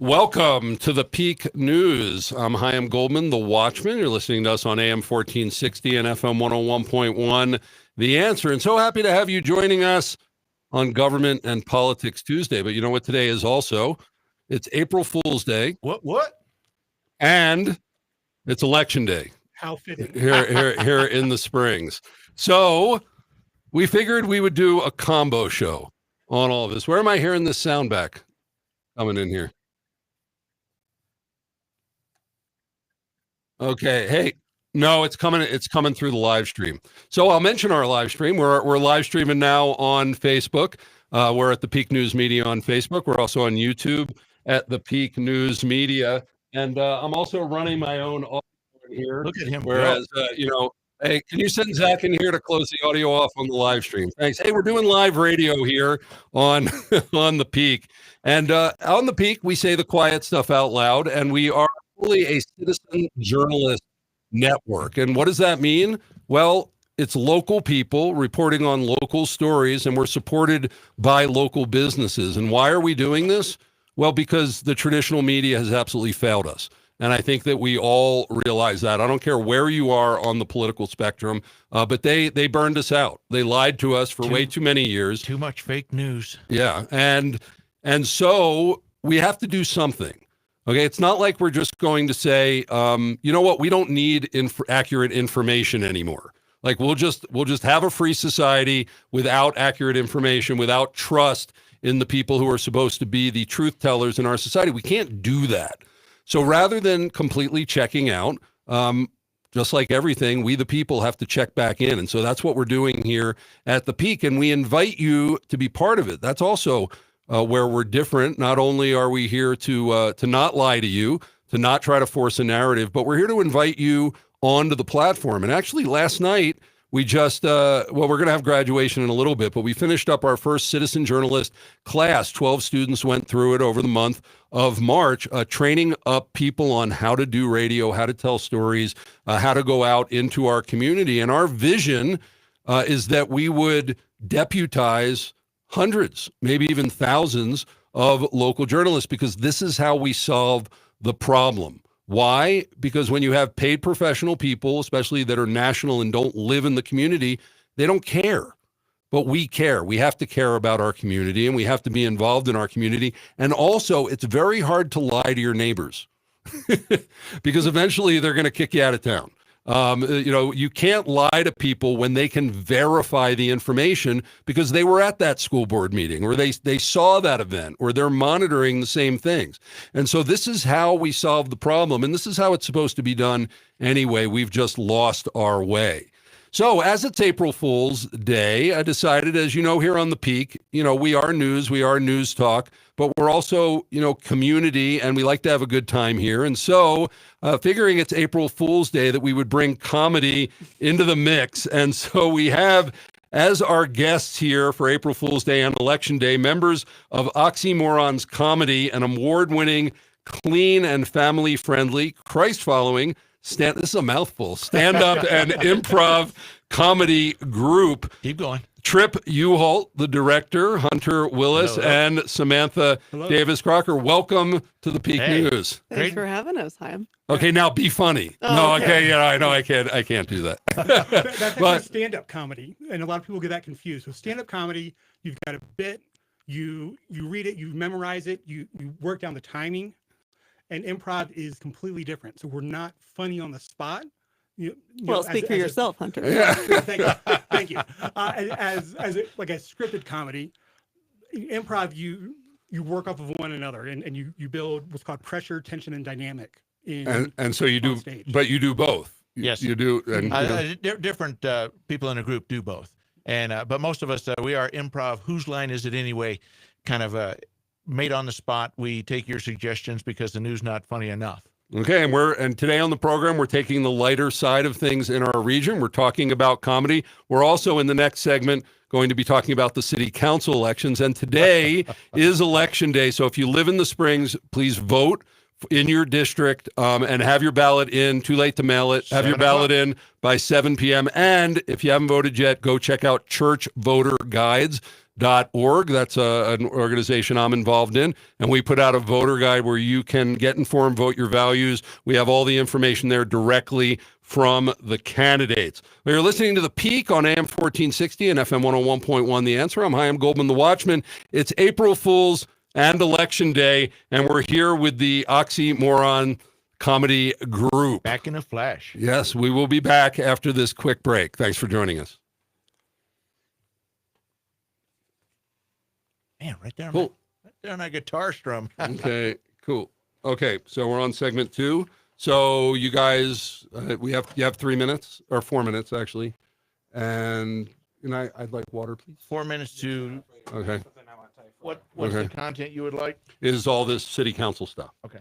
Welcome to the Peak News. I'm Chaim Goldman, the Watchman. You're listening to us on AM 1460 and FM 101.1, The Answer. And so happy to have you joining us on Government and Politics Tuesday. But you know what today is also? It's April Fool's Day. What? And it's Election Day. How fitting. Here in the Springs. So we figured we would do a combo show on all of this. Where am I hearing this sound back coming in here? Okay. Hey, no, it's coming through the live stream. So I'll mention our live stream. We're live streaming now on Facebook. We're at the Peak News Media on Facebook. We're also on YouTube at the Peak News Media. And I'm also running my own audio here. Look at him. Whereas, hey, can you send Zach in here to close the audio off on the live stream? Thanks. Hey, we're doing live radio here on on the Peak. And on the Peak, we say the quiet stuff out loud, and we are fully a citizen journalist network. And what does that mean? Well, it's local people reporting on local stories, and we're supported by local businesses. And why are we doing this? Well, because the traditional media has absolutely failed us. And I think that we all realize that. I don't care where you are on the political spectrum, but they burned us out. They lied to us for way too many years. Too much fake news. Yeah. And so we have to do something. Okay, it's not like we're just going to say, you know what, we don't need accurate information anymore. Like we'll just have a free society without accurate information, without trust in the people who are supposed to be the truth tellers in our society. We can't do that. So rather than completely checking out, just like everything, we the people have to check back in. And so that's what we're doing here at the Peak. And we invite you to be part of it. That's also where we're different. Not only are we here to not lie to you, to not try to force a narrative, but we're here to invite you onto the platform. And actually last night, we just, we're going to have graduation in a little bit, but we finished up our first citizen journalist class. 12 students went through it over the month of March, training up people on how to do radio, how to tell stories, how to go out into our community. And our vision is that we would deputize hundreds, maybe even thousands of local journalists, because this is how we solve the problem. Why? Because when you have paid professional people, especially that are national and don't live in the community, they don't care. But we care. We have to care about our community, and we have to be involved in our community. And also, it's very hard to lie to your neighbors because eventually they're going to kick you out of town. You can't lie to people when they can verify the information because they were at that school board meeting, or they saw that event, or they're monitoring the same things. And so this is how we solve the problem. And this is how it's supposed to be done anyway. We've just lost our way. So as it's April Fool's Day, I decided, as you know, here on the Peak, we are news, we are news talk, but we're also, community, and we like to have a good time here. And so figuring it's April Fool's Day, that we would bring comedy into the mix. And so we have, as our guests here for April Fool's Day and Election Day, members of Oxymorons Comedy, an award-winning, clean and family-friendly, Christ-following, this is a mouthful, stand-up and improv comedy group. Keep going. Trip Uhalt, the director, Hunter Willis, Hello. And Samantha Davis Crocker. Welcome to the Peak News. Thanks for having us, Chaim. Okay, now be funny. Oh, no, okay. Yeah, I know I can't do that. That's actually stand-up comedy, and a lot of people get that confused. So stand-up comedy, you've got a bit, you read it, you memorize it, you work down the timing. And improv is completely different. So we're not funny on the spot. Speak for yourself, Hunter. Yeah. Thank you. As a scripted comedy, improv, you work off of one another, and you build what's called pressure, tension, and dynamic. And so you do, stage. but you do both. Yes, you do. And, different people in a group do both, and but most of us we are improv. Whose line is it anyway? Kind of made on the spot. We take your suggestions because the news not funny enough. Okay, and today on the program, we're taking the lighter side of things in our region. We're talking about comedy. We're also in the next segment going to be talking about the city council elections. And today is election day. So if you live in the Springs, please vote in your district, and have your ballot in. Too late to mail it. Have your ballot in by 7 p.m. And if you haven't voted yet, go check out churchvoterguides.org. That's an organization I'm involved in. And we put out a voter guide where you can get informed, vote your values. We have all the information there directly from the candidates. You're listening to The Peak on AM 1460 and FM 101.1 The Answer. I'm Chaim Goldman, the Watchman. It's April Fool's and Election Day, and we're here with the Oxymoron comedy group. Back in a flash. Yes, we will be back after this quick break. Thanks for joining us. Man, right there, cool. Right there on that guitar strum. Okay, cool. Okay, so we're on segment 2. So you guys, you have 3 minutes, or 4 minutes actually, and I'd like water, please. 4 minutes to. Okay. What's the content you would like? It is all this city council stuff. Okay.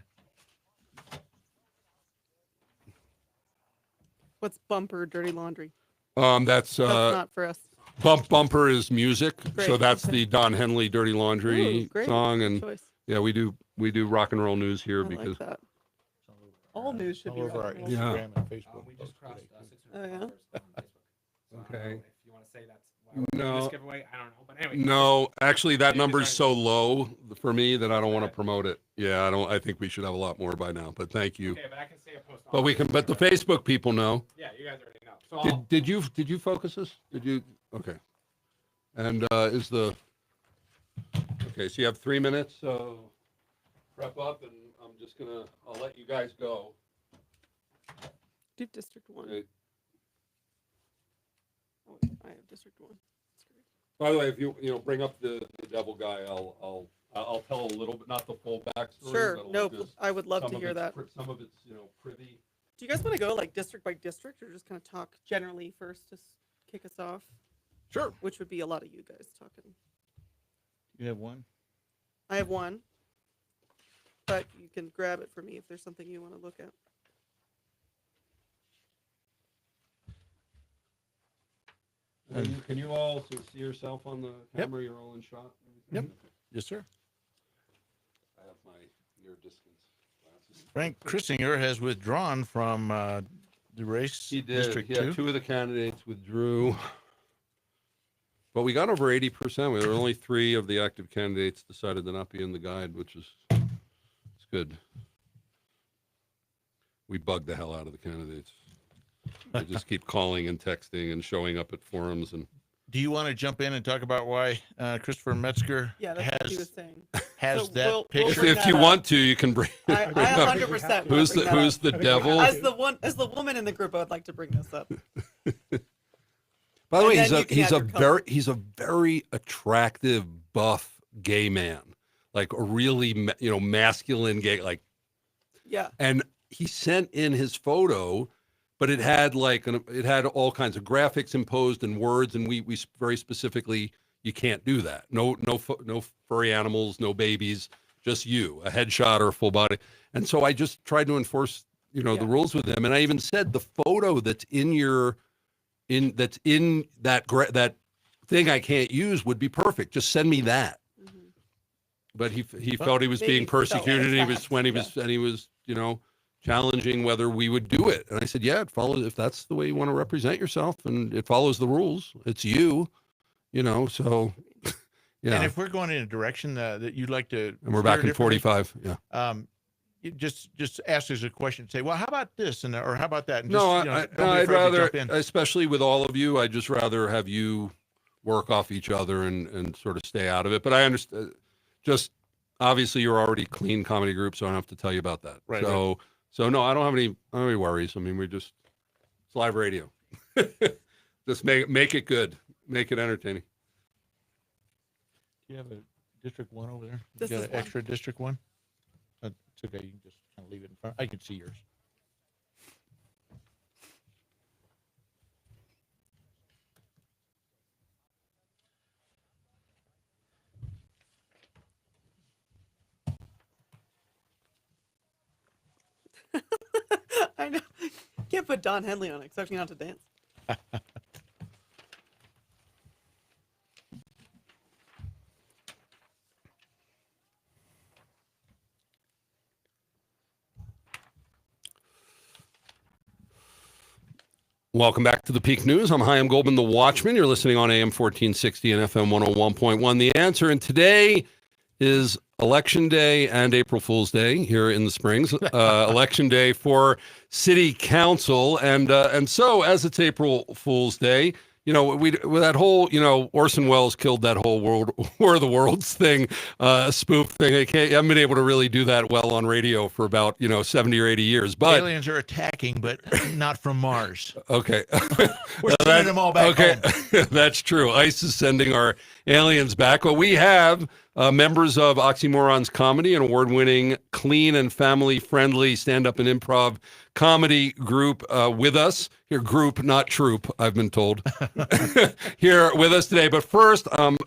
What's bumper dirty laundry? That's not for us. Bumper is music, Great. so that's Okay. the Don Henley Dirty Laundry Ooh, great. song, and Choice. yeah, we do rock and roll news here I because like that. All news should be All over our rock and roll. Yeah. Instagram and Facebook. We just crossed 600 Oh, yeah? followers on Facebook. So I don't Okay. know if you want to say that's why we're doing No. this giveaway. I don't know, but anyway. no, actually that Maybe number's it's so low for me that I don't want to Okay. promote it. Yeah, I think we should have a lot more by now, but thank you. Okay, but I can say a post. But we can, but the Facebook people know. Yeah, you guys already know. So I'll, Did you focus us? Did you? Okay. And okay, so you have 3 minutes, so prep up, and I'll let you guys go. Do District 1. Okay. Oh, I have District 1. That's great. By the way, if you bring up the devil guy, I'll tell a little bit, not the full backstory. Sure. but No, just I would love some to of hear it's that. Some of it's privy. Do you guys want to go like district by district, or just kind of talk generally first to kick us off? Sure. Which would be a lot of you guys talking. You have one? I have one, but you can grab it for me if there's something you want to look at. Can you all see yourself on the camera? You're all in shot. Yep. Yes, sir. I have my near distance glasses. Frank Christinger has withdrawn from the race. He did. District Yeah, 2. 2 of the candidates withdrew. But we got over 80%. There were only 3 of the active candidates decided to not be in the guide, which is it's good. We bugged the hell out of the candidates. They just keep calling and texting and showing up at forums. And Do you want to jump in and talk about why Christopher Metzger Yeah, that's what he was saying. has So that we'll picture? bring if that you up. want to, you can bring. I bring up. 100%. Who's the I think devil? As the woman in the group, I would like to bring this up. By the way, And then you can he's have a your color. very attractive, buff gay man, like a really masculine gay, like. Yeah. And he sent in his photo, but it had all kinds of graphics imposed and words, and we very specifically, you can't do that. No furry animals, no babies, just you, a headshot or a full body. And so I just tried to enforce the rules with him, and I even said the photo that's in that thing I can't use would be perfect. Just send me that. Mm-hmm. But he felt he was maybe being he felt persecuted. And he was attacked, and he was challenging whether we would do it. And I said, yeah, it follows. If that's the way you want to represent yourself, and it follows the rules, it's you. So yeah. And if we're going in a direction that you'd like to, And we're back in differently, 45. Yeah. you just ask us a question. Say, well, how about this, or how about that? And No, just, don't be I'd afraid to rather, jump in. especially with all of you, I'd just rather have you work off each other and sort of stay out of it. But I understand. Just obviously, you're already clean comedy group, so I don't have to tell you about that. Right. So no, I don't have any worries. I mean, it's live radio. Just make it good, make it entertaining. Do you have a District 1 over there? This you got is an one. extra District 1? It's okay. You can just kind of leave it in front. I can see yours. I know. Can't put Don Henley on it, especially not to dance. Welcome back to the Peak News. I'm Chaim Goldman, the Watchman. You're listening on AM 1460 and FM 101.1. The Answer, and today is Election Day and April Fool's Day here in the Springs. Election Day for City Council, and so as it's April Fool's Day, you know, with that whole, you know, Orson Welles killed that whole War of the Worlds thing, spoof thing. I haven't been able to really do that well on radio for about, 70 or 80 years. But aliens are attacking, but not from Mars. Okay. We're sending them all back home. That's true. ICE is sending our aliens back. Well, we have members of Oxymorons Comedy, an award-winning, clean and family-friendly stand-up and improv comedy group with us. Here, group, not troop, I've been told. Here with us today. But first,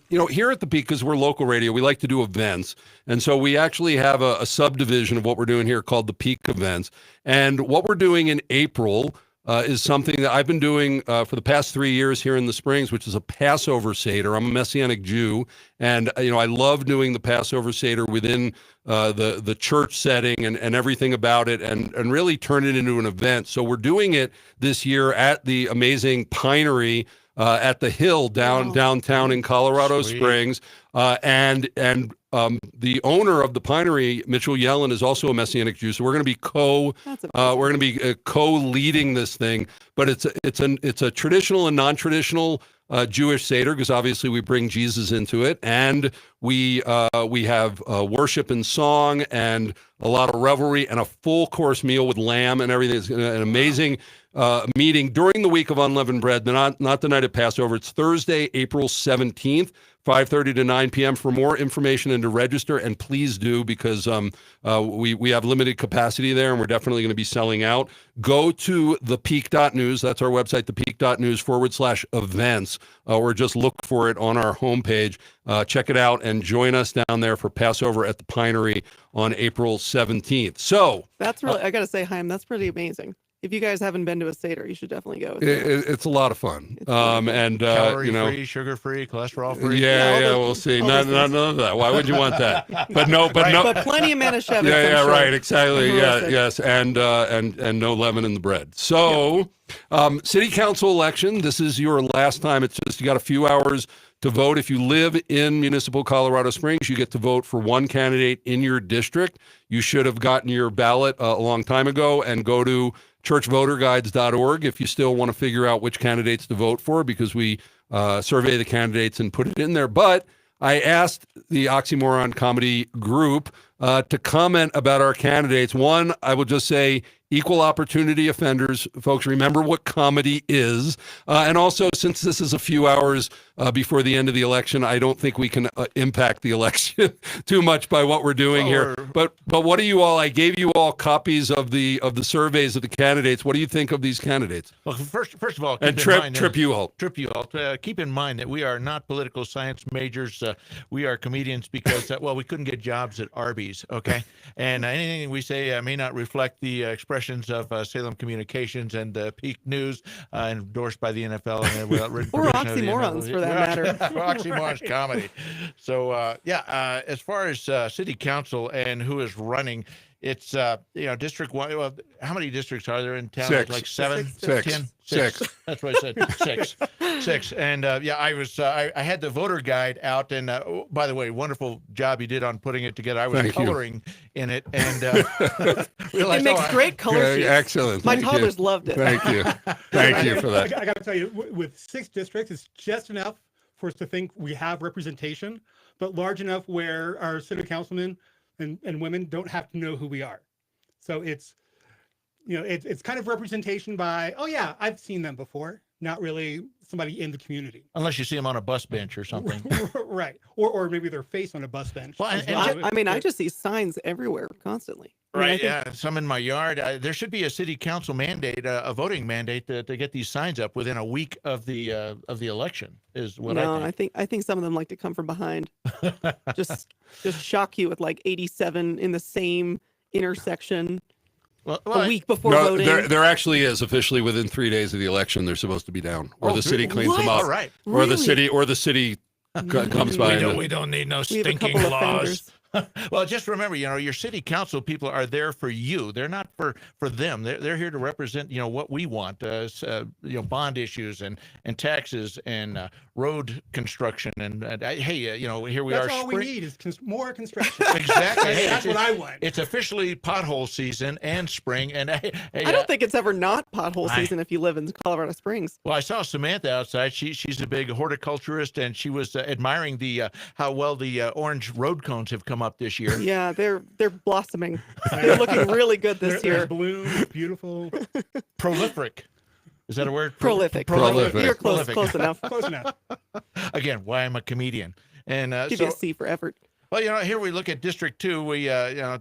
here at the Peak, because we're local radio, we like to do events. And so we actually have a subdivision of what we're doing here called the Peak Events. And what we're doing in April is something that I've been doing for the past 3 years here in the Springs, which is a Passover Seder. I'm a Messianic Jew, and I love doing the Passover Seder within the church setting and everything about it, and really turn it into an event. So we're doing it this year at the amazing Pinery at the Hill downtown in Colorado Springs, and the owner of the Pinery, Mitchell Yellen, is also a Messianic Jew. So we're going to be co-leading this thing. But it's a traditional and non-traditional Jewish Seder, because obviously we bring Jesus into it, and we have worship and song and a lot of revelry and a full course meal with lamb and everything. It's an amazing meeting during the week of unleavened bread, not the night of Passover. It's Thursday, April 17th. 5:30 to 9 p.m. For more information and to register, and please do, because we have limited capacity there, and we're definitely going to be selling out. Go to thepeak.news. That's our website, thepeak.news/events, or just look for it on our homepage. Check it out and join us down there for Passover at the Pinery on April 17th. So that's really, I got to say, Chaim, that's pretty amazing. If you guys haven't been to a Seder, you should definitely go. It's a lot of fun. Calorie-free, sugar-free, cholesterol-free. Yeah, we'll see. None of that. Why would you want that? But plenty of Manischewitz. Yeah, right, exactly. Yeah, yes, and no lemon in the bread. So, city council election. This is your last time. It's just you got a few hours to vote. If you live in municipal Colorado Springs, you get to vote for one candidate in your district. You should have gotten your ballot a long time ago, and go to churchvoterguides.org if you still want to figure out which candidates to vote for, because we survey the candidates and put it in there. But I asked the Oxymoron Comedy Group to comment about our candidates. One, I will just say, equal opportunity offenders. Folks, remember what comedy is. And also, since this is a few hours before the end of the election, I don't think we can impact the election too much by what we're doing here. But what do you all? I gave you all copies of the surveys of the candidates. What do you think of these candidates? Well, first of all, and Trip Uhalt. Keep in mind that we are not political science majors. We are comedians because we couldn't get jobs at Arby's. Okay, and anything we say may not reflect the expressions of Salem Communications and Peak News, endorsed by the NFL and without written or permission Oxymorons, for that matter. Oxymorons Comedy. So as far as city council and who is running, it's District 1. Well, how many districts are there in town? 6. Like 7, Six. 10, 6. That's what I said. Six. And I had the voter guide out, and by the way, wonderful job you did on putting it together. I was coloring in it, and it makes great color sheets. Excellent. My toddlers loved it. Thank you. Thank you for that. I got to tell you, with 6 districts, it's just enough for us to think we have representation, but large enough where our city councilmen and women don't have to know who we are. So it's kind of representation by, oh yeah, I've seen them before, not really somebody in the community. Unless you see them on a bus bench or something. Right. Or maybe their face on a bus bench. Well, I just see signs everywhere constly. Right, some in my yard. There should be a city council mandate, a voting mandate to get these signs up within a week of the election. Is what I think. I think some of them like to come from behind, just shock you with like 87 in the same intersection. A week before voting. There actually is officially within 3 days of the election. They're supposed to be down, or the city cleans them up. All right. Or the city comes by. We don't need no stinking laws. Well, just remember, your city council people are there for you. They're not for them. They're here to represent, what we want. Bond issues and taxes and road construction hey, here we are. That's all we need is more construction. Exactly. Hey, That's what I want. It's officially pothole season and spring. And hey, I don't think it's ever not pothole season if you live in Colorado Springs. Well, I saw Samantha outside. She's a big horticulturist, and she was admiring the how well the orange road cones have come up this year. Yeah, they're blossoming. They're looking really good this year. They're blooms, beautiful. Prolific. Is that a word? Prolific. You're close, Prolific. close enough. Close enough. Again, why I'm a comedian. And Give you a C for effort. well, here we look at District 2. We,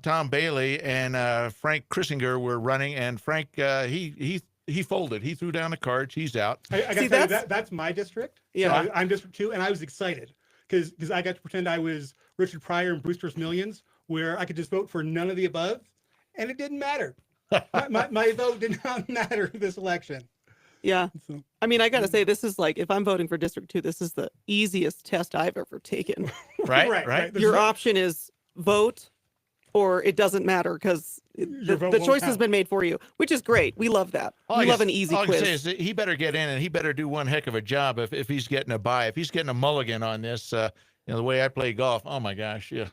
Tom Bailey and Frank Krissinger were running, and Frank, he folded. He threw down the cards. He's out. I got to tell you, that's my district. Yeah. So I'm District 2, and I was excited because I got to pretend I was Richard Pryor and Brewster's Millions, where I could just vote for none of the above, and it didn't matter. my vote did not matter this election. Yeah. So, I mean, I got to say, this is like, if I'm voting for District 2, this is the easiest test I've ever taken. Right. There's Your no- option is vote or it doesn't matter because Your vote the won't choice has count. been made for you, which is great. We love that. We love an easy all I can say quiz. is that he better get in, and he better do one heck of a job if he's getting a bye. If he's getting a mulligan on this, the way I play golf, oh my gosh, yeah.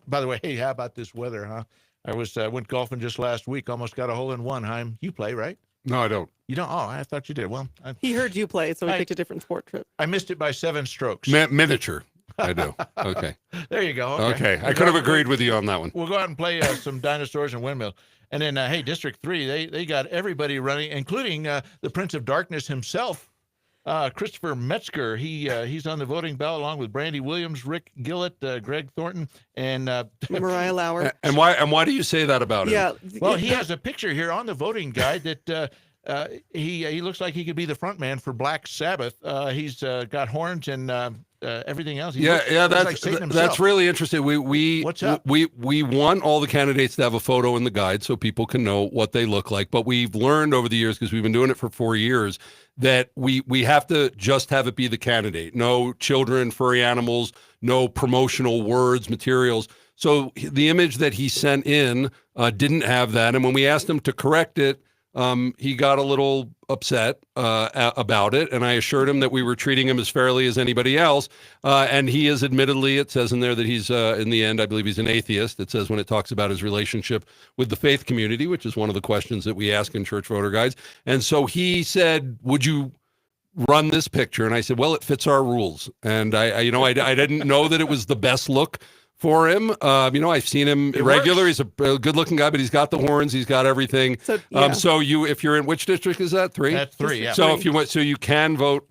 By the way, hey, how about this weather, huh? I went golfing just last week, almost got a hole in one. Chaim, you play, right? No, I don't. You don't? Oh, I thought you did. Well, He heard you play, so he picked a different sport trip. I missed it by 7 strokes. Miniature. I do. Okay. There you go. Okay. I could have agreed with you on that one. We'll go out and play some dinosaurs and windmill. And then, hey, District 3, they got everybody running, including the Prince of Darkness himself, Christopher Metzger. He's on the voting ballot along with Brandy Williams, Rick Gillett, Greg Thornton, and Mariah Lauer. And why do you say that about him? Yeah. well, he has a picture here on the voting guide that he looks like he could be the front man for Black Sabbath. He's got horns and everything else. He looks like Satan That's himself. really interesting. What's up? We want all the candidates to have a photo in the guide so people can know what they look like. But we've learned over the years, because we've been doing it for 4 years, that we have to just have it be the candidate. No children, furry animals, no promotional words, materials. So the image that he sent in didn't have that. And when we asked him to correct it, he got a little upset about it, and I assured him that we were treating him as fairly as anybody else. And he is admittedly, it says in there that he's, in the end, I believe he's an atheist. It says when it talks about his relationship with the faith community, which is one of the questions that we ask in church voter guides. And so he said, would you run this picture? And I said, well, it fits our rules. And I didn't know that it was the best look for him. I've seen him regular. He's a good-looking guy, but he's got the horns. He's got everything. So, yeah. If you're in which district is that? 3? That's 3, yeah. So if you went, so you can vote,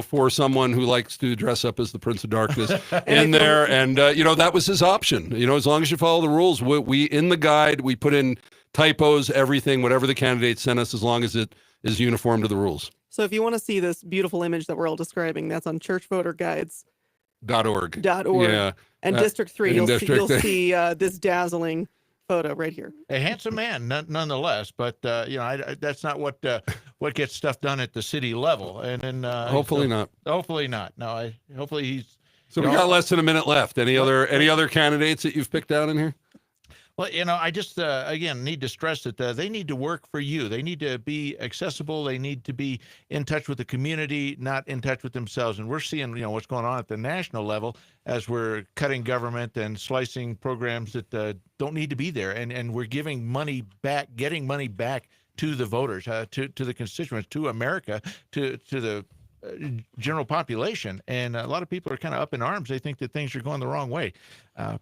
for someone who likes to dress up as the Prince of Darkness in there, and that was his option. As long as you follow the rules, we in the guide we put in typos, everything, whatever the candidates sent us, as long as it is uniform to the rules. So if you want to see this beautiful image that we're all describing, that's on churchvoterguides.org. .org. And Uh, District 3, in you'll District see this dazzling photo right here. A handsome man, nonetheless, but that's not what gets stuff done at the city level. And then Hopefully not. Hopefully not. No, hopefully he's. So we got less than a minute left. Any other candidates that you've picked out in here? Well, I just, again, need to stress that they need to work for you. They need to be accessible. They need to be in touch with the community, not in touch with themselves. And we're seeing, what's going on at the national level as we're cutting government and slicing programs that don't need to be there. And we're getting money back to the voters, to the constituents, to America, to the general population. And a lot of people are kind of up in arms. They think that things are going the wrong way.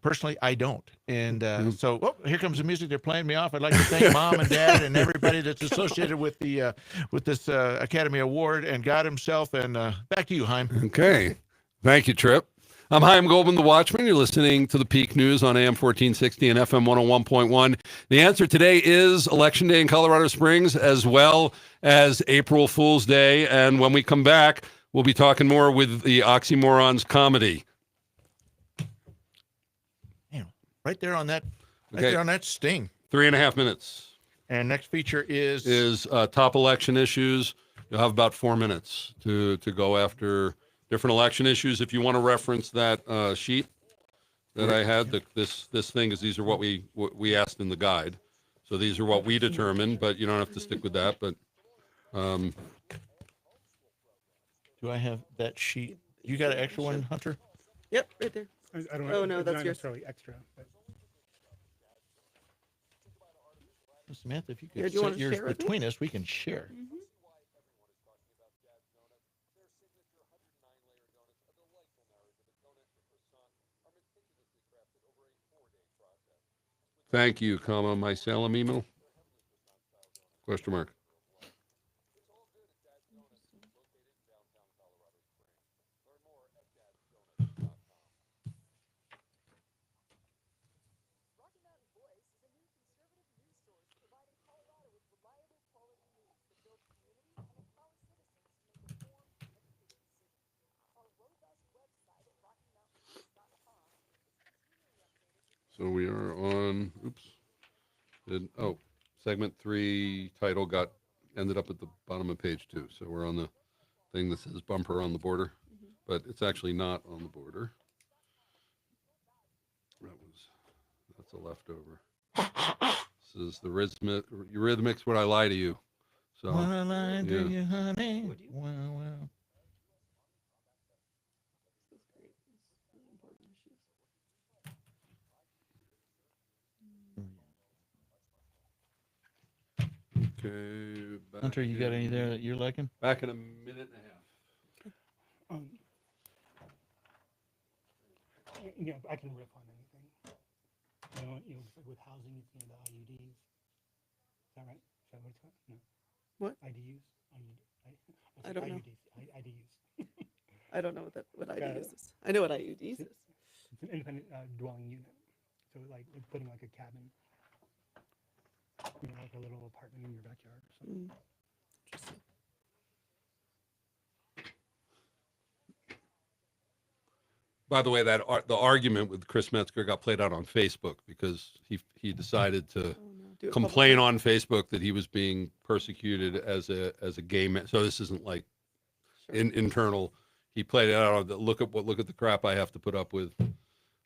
Personally, I don't. And so here comes the music. They're playing me off. I'd like to thank Mom and Dad and everybody that's associated with this Academy Award and God himself. And back to you, Chaim. Okay. Thank you, Trip. I'm Chaim Goldman, the Watchman. You're listening to the Peak News on AM 1460 and FM 101.1. The answer today is Election Day in Colorado Springs, as well as April Fool's Day. And when we come back, we'll be talking more with the Oxymorons comedy. Damn, right there on that, Okay. there on that sting. 3.5 minutes And next feature is top election issues. You'll have about 4 minutes to go after different election issues. If you want to reference that sheet that I had. This thing is, these are what we asked in the guide. So these are what we determined, but you don't have to stick with that. But Do I have that sheet? You got an extra one, Hunter? Yep, right there. I don't Oh, no, it's that's not yours. necessarily extra. But Samantha, if you Here, could do you wanna sit yours share with me? between us, we can share. thank you, comma, my Salem email? Question mark. So we are on, segment 3 title ended up at the bottom of page 2. So we're on the thing that says bumper on the border, but it's actually not on the border. That's a leftover. This is the Eurythmics, Would I Lie to You? So, When I lie to yeah. you, honey. Well. Okay. Hunter, you got any there that you're liking? Back in a minute and a half. I can riff on anything. With housing, it's the IUDs. Is that right? Is that what it's called? No. What? IDUs. I don't know. IUDs. I don't know what IUDs is. I know what IUDs is. It's an independent dwelling unit. So like putting like a cabin, like a little apartment in your backyard or something. Interesting. By the way, the argument with Chris Metzger got played out on Facebook because he decided to complain on Facebook that he was being persecuted as a gay man. So this isn't like internal. He played it out. Look at the crap I have to put up with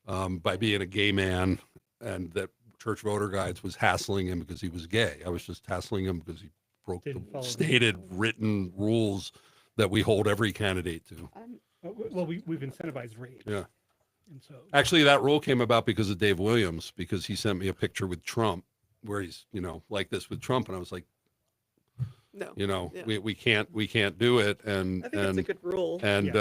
by being a gay man, and that Church Voter Guides was hassling him because he was gay. I was just hassling him because he broke the stated written rules that we hold every candidate to. Well, we've incentivized rape. Yeah. And so actually, that rule came about because of Dave Williams, because he sent me a picture with Trump where he's, like this with Trump. And I was like, no, we can't do it. And I think it's a good rule. And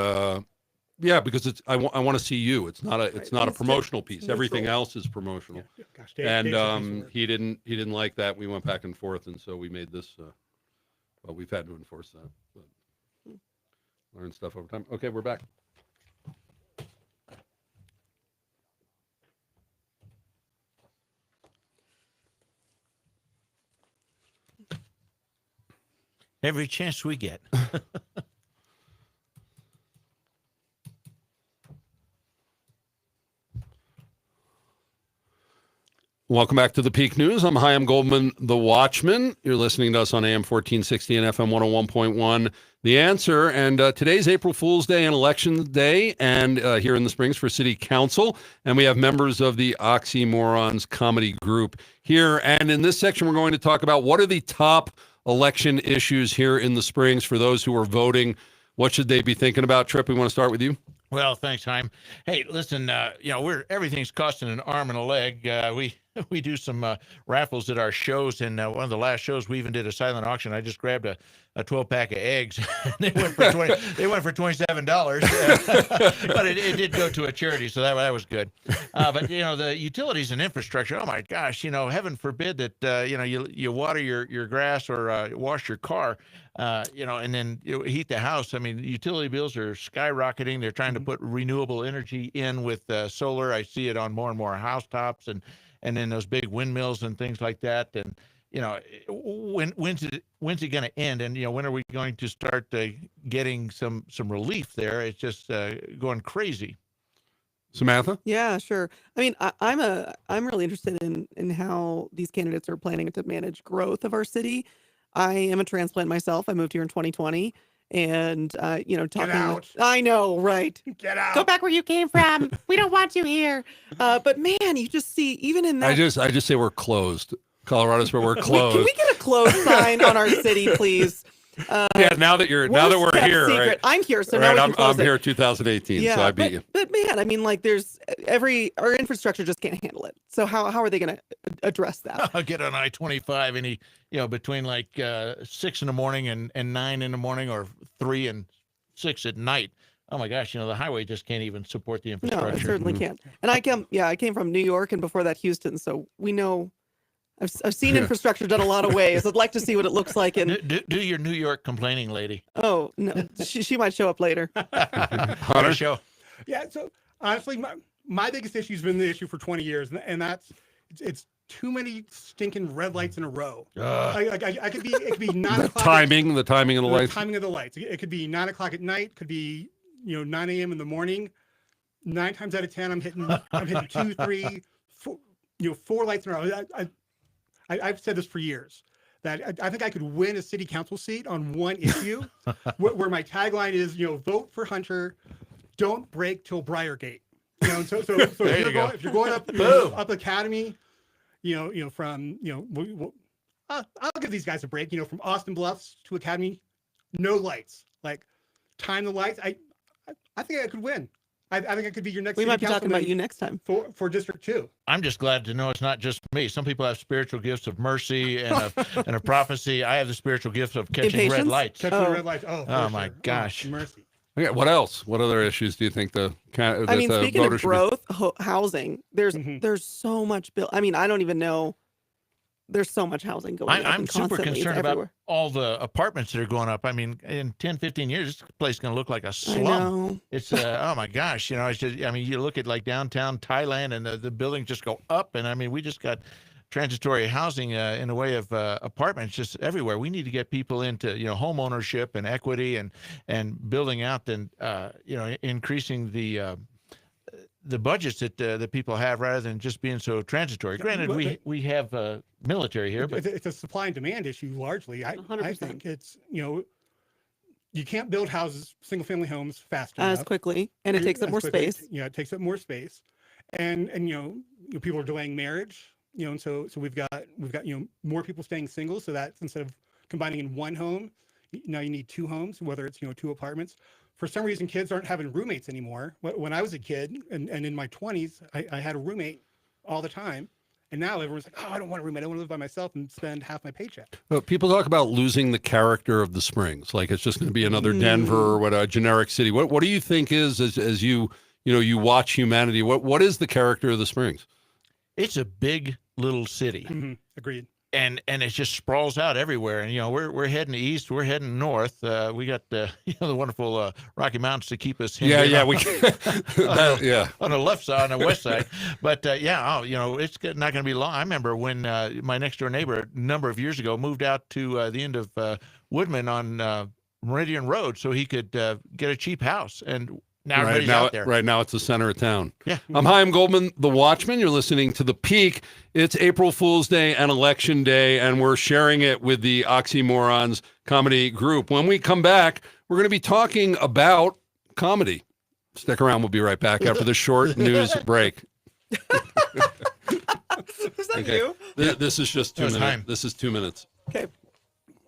because I want to see you. It's not a promotional piece. Everything else is promotional. Yeah. Gosh, and he didn't like that. We went back and forth. And so we made this, we've had to enforce that. But learn stuff over time. Okay, we're back. Every chance we get. Welcome back to the Peak News. I'm Chaim Goldman, the Watchman. You're listening to us on AM 1460 and FM 101.1. The Answer. And today's April Fool's Day and Election Day, and here in the Springs for City Council. And we have members of the Oxymorons comedy group here. And in this section, we're going to talk about what are the top election issues here in the Springs for those who are voting. What should they be thinking about? Tripp, we want to start with you. Well, thanks, Chaim. Hey, listen, everything's costing an arm and a leg. We do some raffles at our shows, and one of the last shows we even did a silent auction. I just grabbed a 12-pack of eggs. They went for $27, but it did go to a charity, so that was good. But the utilities and infrastructure. Oh my gosh, heaven forbid that you water your grass or wash your car, and then heat the house. I mean, utility bills are skyrocketing. They're trying to put renewable energy in with solar. I see it on more and more housetops and then those big windmills and things like that. And, when's it going to end? And, when are we going to start getting some relief there? It's just going crazy. Samantha? Yeah, sure. I mean, I'm really interested in how these candidates are planning to manage growth of our city. I am a transplant myself. I moved here in 2020, and talking. out. I know, right? Get out. Go back where you came from. We don't want you here. But man, you just see even in that. I just say we're closed. Colorado's where we're Can closed. we get a closed sign on our city, please? Yeah, now that we're Kept here, secret. right? I'm here, so Right, now we can close I'm it. here 2018, Yeah, so I beat you. But man, I mean, like, there's our infrastructure just can't handle it. So how are they going to address that? I'll get on I-25 any, between like 6 in the morning and 9 in the morning, or 3 and 6 at night. Oh my gosh, the highway just can't even support the No, infrastructure. it certainly can't. And I came from New York, and before that Houston, so we know. I've seen infrastructure done a lot of ways. I'd like to see what it looks like in. Do your New York complaining, lady. Oh no, she might show up later. Hunter? Show. Yeah. So honestly, my biggest issue has been the issue for 20 years, and that's it's too many stinking red lights in a row. I could be it could be 9 The o'clock. timing of the The lights. timing of the lights. It could be 9 o'clock at night. Could be 9 a.m. in the morning. 9 times out of 10, I'm hitting 2, 3, 4, 4 lights in a row. I've said this for years, that I think I could win a city council seat on one issue where my tagline is, vote for Hunter, don't break till Briargate. So if you're going up, up Academy, from, I'll give these guys a break, from Austin Bluffs to Academy, no lights, like time the lights. I think I could win. I think I could be your next. We city might be talking about councilman you next time. for District 2. I'm just glad to know it's not just me. Some people have spiritual gifts of mercy and a prophecy. I have the spiritual gift of catching red Impatience? lights. Catching the red lights. Oh, my gosh. Mercy. Okay, what else? What other issues do you think the Speaking voters of should be- growth, housing, there's so much built. I mean, I don't even know. There's so much housing going up. I'm and super constantly. It's concerned about everywhere. all the apartments that are going up. I mean, in 10, 15 years, this place is going to look like a I slum. know. It's, oh my gosh, it's just, you look at like downtown Thailand, and the buildings just go up. And I mean, we just got transitory housing in the way of apartments just everywhere. We need to get people into, home ownership and equity, and building out and, increasing the budgets that people have, rather than just being so transitory. Granted, we have military here, but It's a supply and demand issue largely. I 100%. think it's, you can't build houses, single family homes fast As enough. quickly, and it takes up As more quickly. space. Yeah, it takes up more space. And people are delaying marriage, and so we've got more people staying single, so that instead of combining in one home, now you need 2 homes, whether it's 2 apartments. For some reason, kids aren't having roommates anymore. When I was a kid and in my 20s, I had a roommate all the time. And now everyone's like, oh, I don't want a roommate. I want to live by myself and spend half my paycheck. People talk about losing the character of the Springs, like it's just going to be another Denver or a generic city. What do you think is, as you watch humanity, what is the character of the Springs? it's a big little city. Mm-hmm. Agreed. And it just sprawls out everywhere. And we're heading east, we're heading north. We got the wonderful Rocky Mountains to keep us. We on the left side, on the west side. But it's not going to be long. I remember when my next door neighbor a number of years ago moved out to the end of Woodman on Meridian Road so he could get a cheap house. And now everybody's out there. Right now, it's the center of town. Yeah. I'm Chaim Goldman, the Watchman. You're listening to The Peak. It's April Fool's Day and Election Day, and we're sharing it with the Oxymorons comedy group. When we come back, we're going to be talking about comedy. Stick around. We'll be right back after the short news break. Is that you? This is just 2 That was minutes. Chaim. This is 2 minutes. Okay.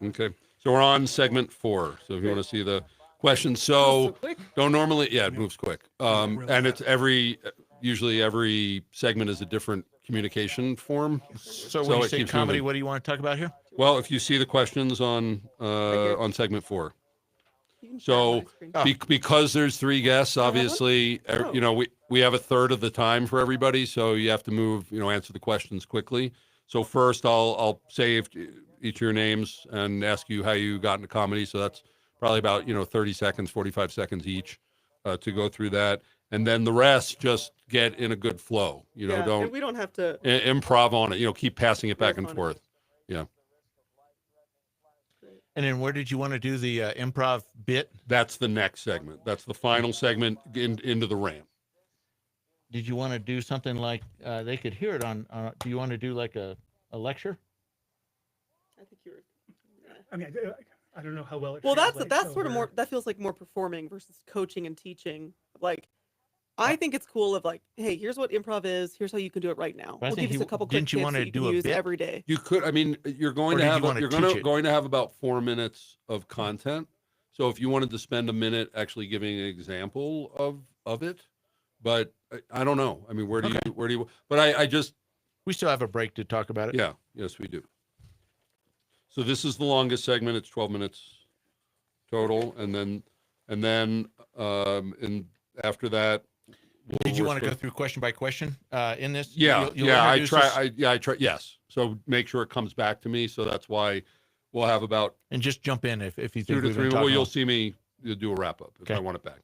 Okay. So we're on segment 4. So if you want to see the questions. So don't normally, it moves quick. And it's usually every segment is a different communication form. So when you it say keeps comedy, moving. what do you want to talk about here? Well, if you see the questions on segment 4. So because there's 3 guests, obviously, we have a third of the time for everybody. So you have to move, answer the questions quickly. So first I'll say each of your names and ask you how you got into comedy. So that's probably about, 30 seconds, 45 seconds each to go through that. And then the rest just get in a good flow. Don't we don't have to improv on it, keep passing it back and forth. Yeah. And then where did you want to do the improv bit? That's the next segment. That's the final segment into the ramp. Did you want to do something like they could hear it on? Do you want to do like a lecture? I think you're. I mean, I don't know how well it. Well, that's translates sort of over. more. That feels like more performing versus coaching and teaching. Like, I think it's cool. Of like, hey, here's what improv is. Here's how you can do it right now. But I We'll think give us a couple quick didn't you tips want that to you can do a use bit? every day. You could. I mean, you're going Or to did you have wanna you're teach it? going to have about 4 minutes of content. So if you wanted to spend a minute actually giving an example of it, but I don't know. I mean, where do you? But I just We still have a break to talk about it. yeah. Yes, we do. So this is the longest segment. It's 12 minutes total, and then and after that. Did you we're want to go supposed- through question by question in this? Yeah, You'll yeah. I introduce try. us I try. Yes. So make sure it comes back to me. So that's why we'll have about and just jump in if you think 2 to we've 3. been Well, talking you'll long. see me do a wrap up if Okay. I want it back.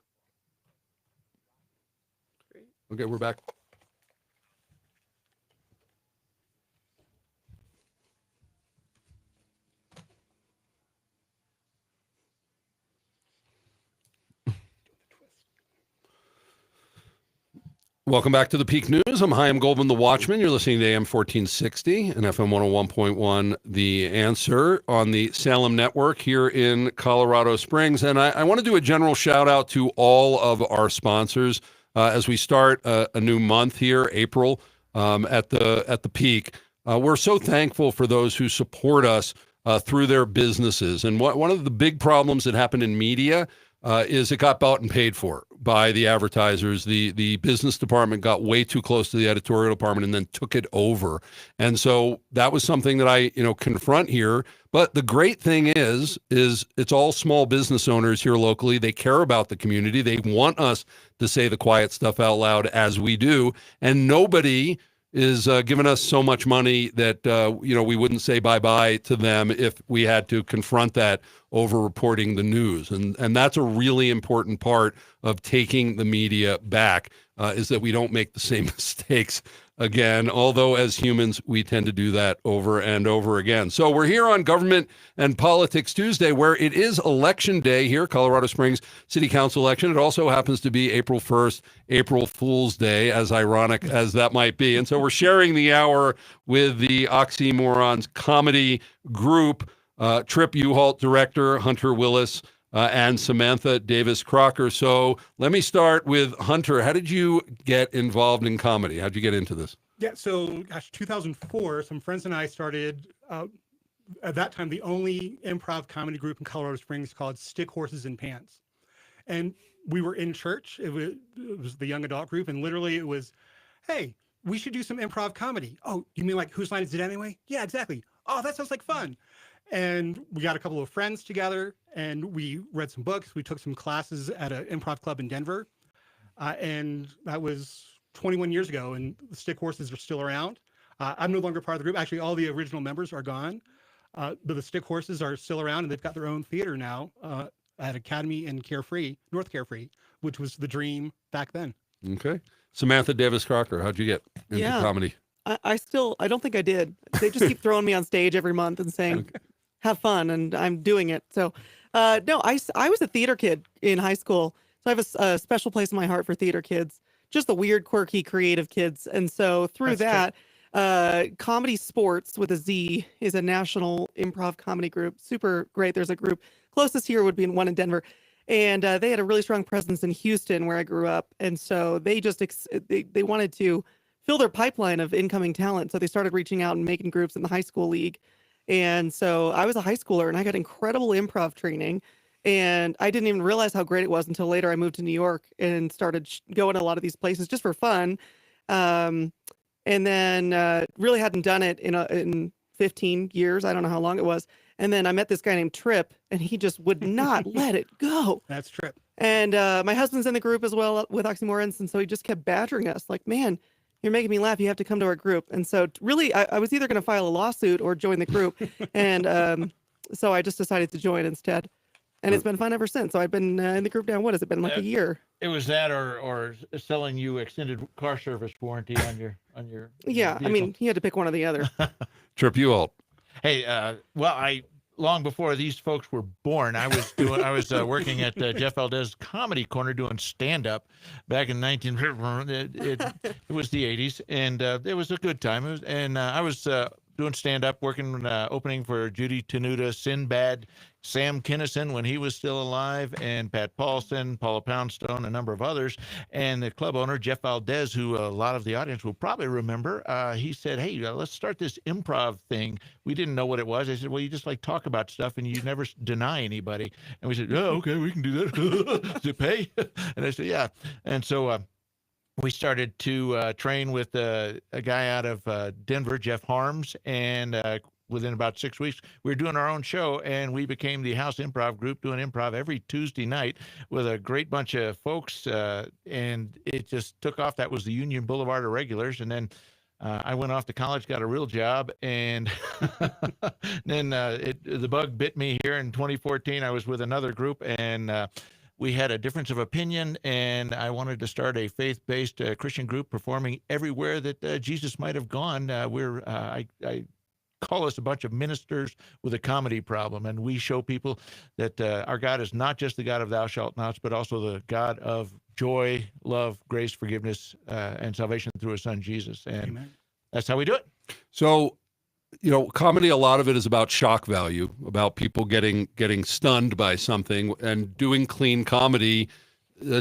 Okay, we're back. Welcome back to the Peak News. I'm Chaim Goldman, the Watchman. You're listening to AM 1460 and FM 101.1, The Answer on the Salem Network here in Colorado Springs. And I want to do a general shout out to all of our sponsors as we start a new month here, April, at the Peak. We're so thankful for those who support us through their businesses. And one of the big problems that happened in media is it got bought and paid for by the advertisers. The business department got way too close to the editorial department and then took it over. And so that was something that I, confront here. But the great thing is it's all small business owners here locally. They care about the community. They want us to say the quiet stuff out loud as we do. And nobody is giving us so much money that, we wouldn't say bye-bye to them if we had to confront that over reporting the news. And that's a really important part of taking the media back, is that we don't make the same mistakes again, although as humans, we tend to do that over and over again. So we're here on Government and Politics Tuesday, where it is election day here, Colorado Springs City Council election. It also happens to be April 1st, April Fool's Day, as ironic as that might be. And so we're sharing the hour with the Oxymorons comedy group, Trip Uhalt director, Hunter Willis, and Samantha Davis Crocker. So let me start with Hunter. How did you get involved in comedy? How'd you get into this? Yeah, so 2004, some friends and I started, at that time, the only improv comedy group in Colorado Springs called Stick Horses and Pants. And we were in church. It was the young adult group. And literally it was, hey, we should do some improv comedy. Oh, you mean like Whose Line Is It Anyway? Yeah, exactly. Oh, that sounds like fun. And we got a couple of friends together and we read some books. We took some classes at an improv club in Denver. And that was 21 years ago. And the Stick Horses are still around. I'm no longer part of the group. Actually, all the original members are gone. But the Stick Horses are still around and they've got their own theater now at Academy in North Carefree, which was the dream back then. Okay. Samantha Davis Crocker, how'd you get into comedy? I don't think I did. They just keep throwing me on stage every month and saying, have fun, and I'm doing it. So, no, I was a theater kid in high school. So I have a special place in my heart for theater kids, just the weird, quirky, creative kids. And so through That's Comedy Sports with a Z is a national improv comedy group. Super great. There's a group closest here would be one in Denver. And they had a really strong presence in Houston where I grew up. And so they just, they wanted to fill their pipeline of incoming talent. So they started reaching out and making groups in the high school league. And so I was a high schooler and I got incredible improv training. And I didn't even realize how great it was until later I moved to New York and started going to a lot of these places just for fun. And then really hadn't done it in 15 years. I don't know how long it was. And then I met this guy named Trip and he just would not let it go. That's Trip. And my husband's in the group as well with Oxymorons. And so he just kept badgering us like, man, you're making me laugh. You have to come to our group. And so really, I was either going to file a lawsuit or join the group. And so I just decided to join instead. And it's been fun ever since. So I've been in the group now. What has it been, like a year? It was that or selling you extended car service warranty on your Yeah, vehicle. I mean, he had to pick one or the other. Trip Uhalt. Hey, I long before these folks were born, I was working at Jeff Valdez's Comedy Corner doing stand up back in it was the 80s, and it was a good time. I was doing stand up, working opening for Judy Tenuta, Sinbad, Sam Kinison when he was still alive, and Pat Paulson, Paula Poundstone, a number of others. And the club owner, Jeff Valdez, who a lot of the audience will probably remember, he said, hey, let's start this improv thing. We didn't know what it was. I said, well, you just like talk about stuff and you never deny anybody. And we said, yeah, okay, we can do that. Does it pay? And I said, yeah. And so we started to train with a guy out of Denver, Jeff Harms, and within about 6 weeks, we were doing our own show, and we became the House Improv Group, doing improv every Tuesday night with a great bunch of folks, and it just took off. That was the Union Boulevard of regulars, and then I went off to college, got a real job, and then the bug bit me here in 2014. I was with another group, and we had a difference of opinion, and I wanted to start a faith-based Christian group performing everywhere that Jesus might have gone. I call us a bunch of ministers with a comedy problem, and we show people that our God is not just the God of thou shalt nots, but also the God of joy, love, grace, forgiveness, and salvation through his son Jesus. And Amen. That's how we do it. So, comedy, a lot of it is about shock value, about people getting stunned by something, and doing clean comedy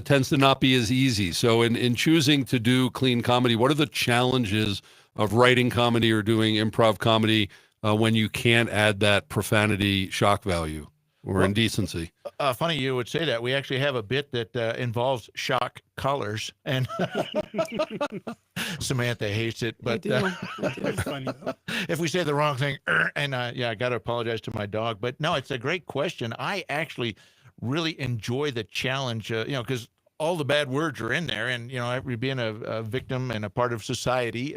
tends to not be as easy. So in choosing to do clean comedy, what are the challenges of writing comedy or doing improv comedy when you can't add that profanity shock value or indecency? Funny you would say that. We actually have a bit that involves shock collars, and Samantha hates it. But It's funny, though. if we say the wrong thing, and I got to apologize to my dog. But no, it's a great question. I actually really enjoy the challenge, because all the bad words are in there, and being a victim and a part of society,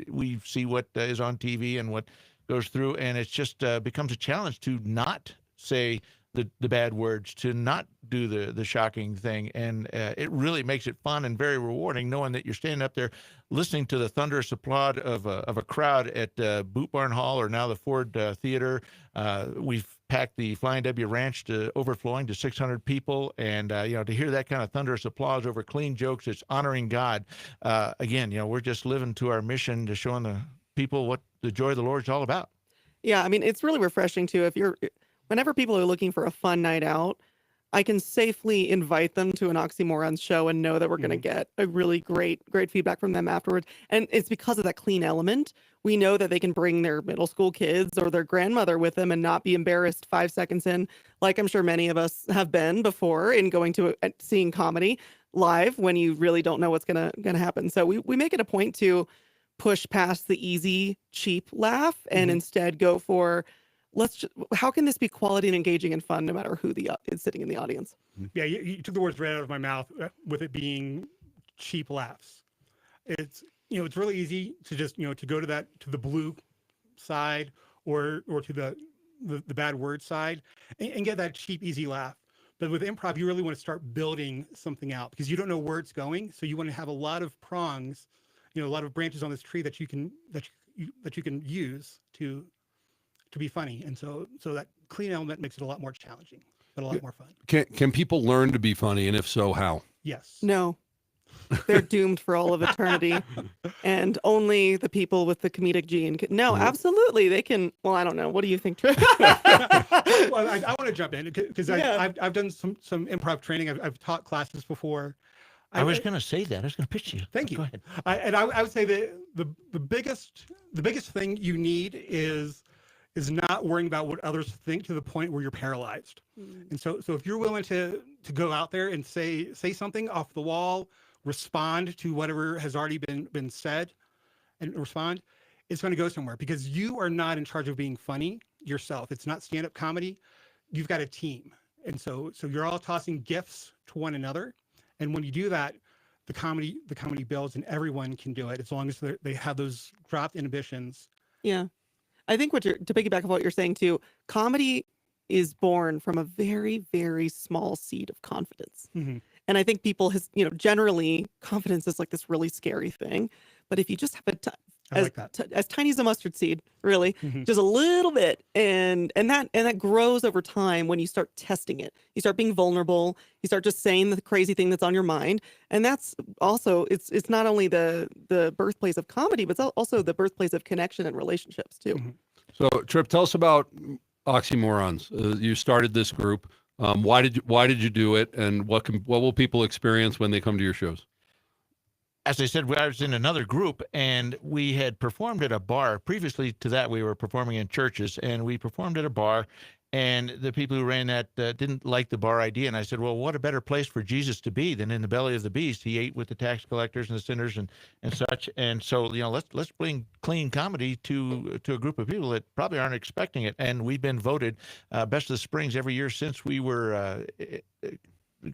we see what is on TV and what goes through, and it's just becomes a challenge to not say the bad words, to not do the shocking thing, and it really makes it fun and very rewarding, knowing that you're standing up there listening to the thunderous applaud of a crowd at Boot Barn Hall, or now the Ford Theater. We've packed the Flying W Ranch to overflowing to 600 people, and to hear that kind of thunderous applause over clean jokes, it's honoring God. Again, we're just living to our mission, to showing the people what the joy of the Lord is all about. Yeah, I mean, it's really refreshing too. Whenever people are looking for a fun night out, I can safely invite them to an Oxymorons show and know that we're going to get a really great feedback from them afterwards. And it's because of that clean element. We know that they can bring their middle school kids or their grandmother with them and not be embarrassed 5 seconds in, like I'm sure many of us have been before in going to seeing comedy live when you really don't know what's gonna happen. So we make it a point to push past the easy, cheap laugh and instead go for, how can this be quality and engaging and fun no matter who is sitting in the audience? Yeah, you took the words right out of my mouth with it being cheap laughs. It's it's really easy to just to go to the blue side or to the bad word side and get that cheap easy laugh. But with improv, you really want to start building something out because you don't know where it's going. So you want to have a lot of prongs, a lot of branches on this tree that you can use to be funny. And so that clean element makes it a lot more challenging, but a lot more fun. Can people learn to be funny, and if so, how? Yes. No. They're doomed for all of eternity, and only the people with the comedic gene can. No, absolutely, they can. Well, I don't know. What do you think, Trip? Well, I want to jump in because I've done some improv training. I've taught classes before. I was going to say that. I was going to pitch you. Thank you. Go ahead. I would say that the biggest thing you need is not worrying about what others think to the point where you're paralyzed. And so if you're willing to go out there and say something off the wall, respond to whatever has already been said, and respond, it's going to go somewhere because you are not in charge of being funny yourself. It's not stand-up comedy. You've got a team, and so you're all tossing gifts to one another. And when you do that, the comedy builds, and everyone can do it as long as they have those dropped inhibitions. Yeah. I think to piggyback on what you're saying too, comedy is born from a very, very small seed of confidence. And I think people generally confidence is like this really scary thing. But if you just have as tiny as a mustard seed, really, just a little bit, and that grows over time when you start testing it. You start being vulnerable. You start just saying the crazy thing that's on your mind, and that's also it's not only the birthplace of comedy, but it's also the birthplace of connection and relationships too. So, Trip, tell us about Oxymorons. You started this group. Why did you do it, and what will people experience when they come to your shows? As I said, I was in another group, and we had performed at a bar. Previously to that, we were performing in churches, and we performed at a bar, and the people who ran that didn't like the bar idea. And I said, well, what a better place for Jesus to be than in the belly of the beast? He ate with the tax collectors and the sinners and such. And so, let's bring clean comedy to a group of people that probably aren't expecting it. And we've been voted Best of the Springs every year since we were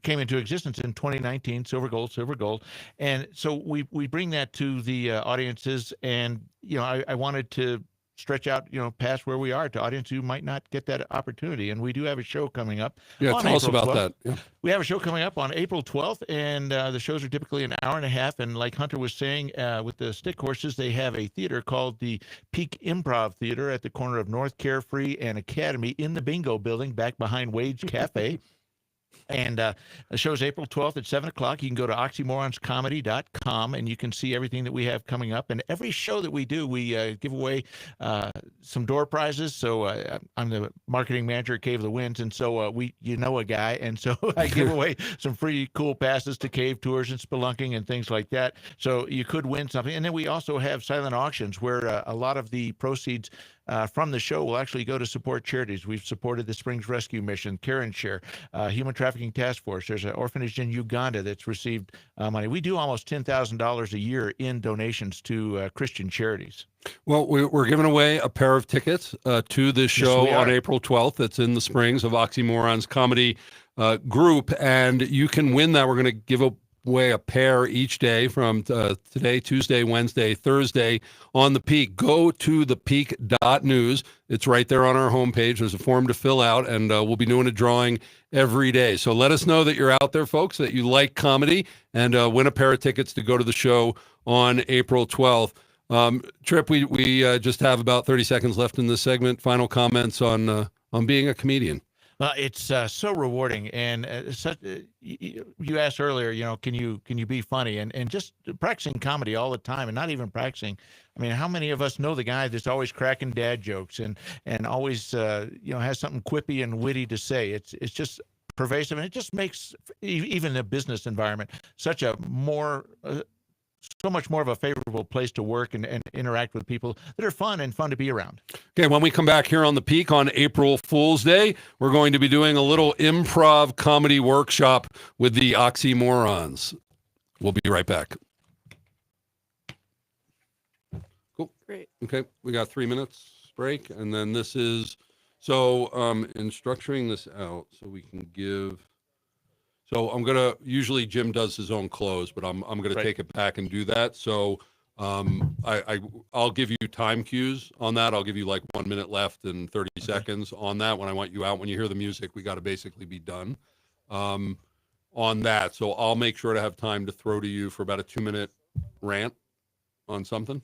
came into existence in 2019, silver gold. And so we bring that to the audiences. And, I wanted to stretch out, past where we are to audience who might not get that opportunity. And we do have a show coming up. Yeah, tell us about 12th. that. Yeah. We have a show coming up on April 12th, and the shows are typically an hour and a half. And like Hunter was saying, with the Stick Horses, they have a theater called the Peak Improv Theater at the corner of North Carefree and Academy in the Bingo Building back behind Wade's Cafe. And the show's April 12th at 7 o'clock. You can go to oxymoronscomedy.com, and you can see everything that we have coming up. And every show that we do, we give away some door prizes. So I'm the marketing manager at Cave of the Winds, and so a guy. And so I give away some free cool passes to cave tours and spelunking and things like that. So you could win something. And then we also have silent auctions where a lot of the proceeds from the show will actually go to support charities. We've supported the Springs Rescue Mission, Karen Share, Human Trafficking Task Force. There's an orphanage in Uganda that's received money. We do almost $10,000 a year in donations to Christian charities. Well, we're giving away a pair of tickets to this show on April 12th. That's in the Springs of Oxymorons Comedy Group, and you can win that. We're going to give away a pair each day from today, Tuesday, Wednesday, Thursday on the Peak. Go to thepeak.news. It's right there on our homepage. There's a form to fill out, and we'll be doing a drawing every day. So let us know that you're out there, folks, that you like comedy, and win a pair of tickets to go to the show on April 12th. Trip, we just have about 30 seconds left in this segment. Final comments on being a comedian. Well, it's so rewarding, and you asked earlier, can you be funny, and just practicing comedy all the time, and not even practicing. I mean, how many of us know the guy that's always cracking dad jokes and always has something quippy and witty to say? It's just pervasive, and it just makes even the business environment such a more so much more of a favorable place to work and interact with people that are fun to be around. Okay, when we come back here on the Peak on April Fool's Day, we're going to be doing a little improv comedy workshop with the Oxymorons. We'll be right back. Cool. Great. Okay, we got 3 minutes break, and then this is, so in structuring this out so we can give... So I'm gonna, usually Jim does his own close, but I'm gonna take it back and do that. So I'll give you time cues on that. I'll give you like 1 minute left and 30 seconds on that. When I want you out, when you hear the music, we got to basically be done on that. So I'll make sure to have time to throw to you for about a 2 minute rant on something.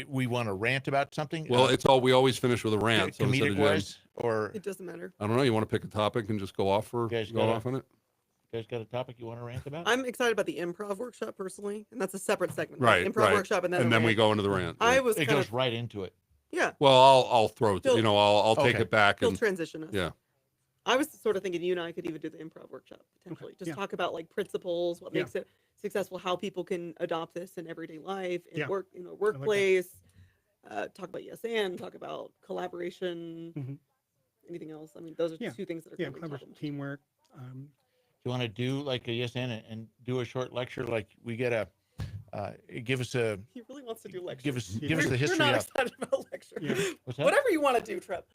We want to rant about something. Well, we always finish with a rant. So comedic wise, or it doesn't matter. I don't know. You want to pick a topic and just go off on it? You guys got a topic you want to rant about? I'm excited about the improv workshop personally, and that's a separate segment. Right, Improv workshop, and then we go into the rant. It goes right into it. Yeah. Well, I'll throw it. I'll take it back He'll and transition us. Yeah. I was sort of thinking you and I could even do the improv workshop potentially. Just talk about like principles, what makes it successful, how people can adopt this in everyday life, in workplace. Talk about yes and talk about collaboration. Anything else? I mean, those are two things that are collaboration, teamwork. You want to do like a yes and do a short lecture, like we get a give us a. He really wants to do lecture. Give us the history. We're not excited about lecture. Yeah. Whatever you want to do, Trip.